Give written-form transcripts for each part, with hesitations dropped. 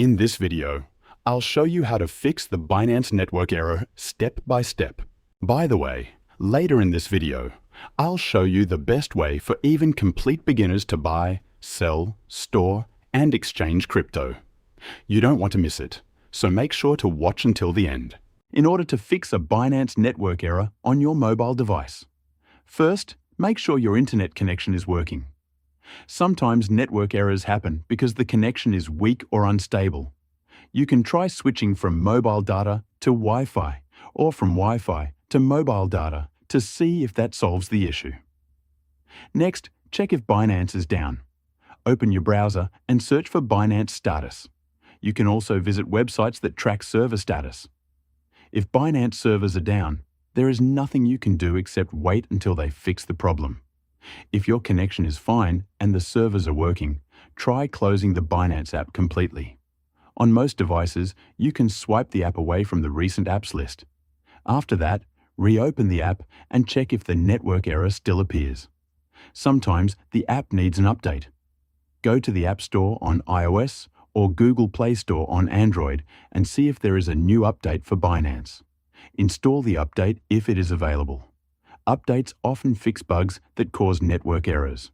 In this video, I'll show you how to fix the Binance network error step by step. By the way, later in this video, I'll show you the best way for even complete beginners to buy, sell, store, and exchange crypto. You don't want to miss it, so make sure to watch until the end. In order to fix a Binance network error on your mobile device, first, make sure your internet connection is working. Sometimes network errors happen because the connection is weak or unstable. You can try switching from mobile data to Wi-Fi or from Wi-Fi to mobile data to see if that solves the issue. Next, check if Binance is down. Open your browser and search for Binance status. You can also visit websites that track server status. If Binance servers are down, there is nothing you can do except wait until they fix the problem. If your connection is fine and the servers are working, try closing the Binance app completely. On most devices, you can swipe the app away from the recent apps list. After that, reopen the app and check if the network error still appears. Sometimes the app needs an update. Go to the App Store on iOS or Google Play Store on Android and see if there is a new update for Binance. Install the update if it is available. Updates often fix bugs that cause network errors.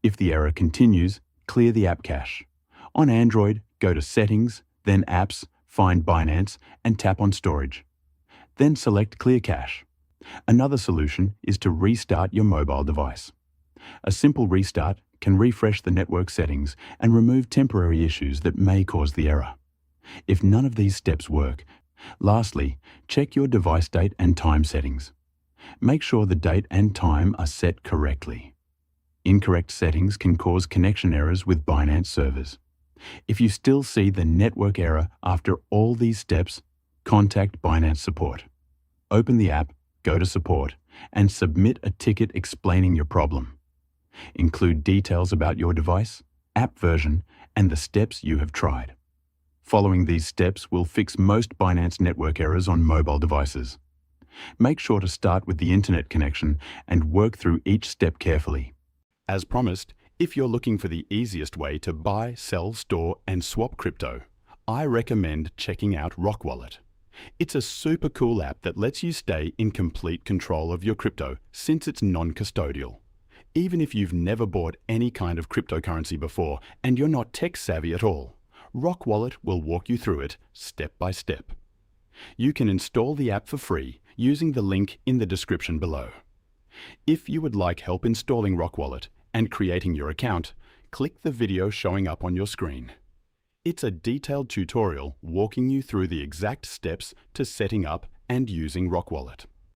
If the error continues, clear the app cache. On Android, go to Settings, then Apps, find Binance, and tap on Storage. Then select Clear Cache. Another solution is to restart your mobile device. A simple restart can refresh the network settings and remove temporary issues that may cause the error. If none of these steps work, lastly, check your device date and time settings. Make sure the date and time are set correctly. Incorrect settings can cause connection errors with Binance servers. If you still see the network error after all these steps, contact Binance support. Open the app, go to support, and submit a ticket explaining your problem. Include details about your device, app version, and the steps you have tried. Following these steps will fix most Binance network errors on mobile devices. Make sure to start with the internet connection and work through each step carefully. As promised, if you're looking for the easiest way to buy, sell, store, and swap crypto, I recommend checking out Rockwallet. It's a super cool app that lets you stay in complete control of your crypto since it's non-custodial. Even if you've never bought any kind of cryptocurrency before and you're not tech savvy at all, Rockwallet will walk you through it step by step. You can install the app for free using the link in the description below. If you would like help installing Rockwallet and creating your account, click the video showing up on your screen. It's a detailed tutorial walking you through the exact steps to setting up and using Rockwallet.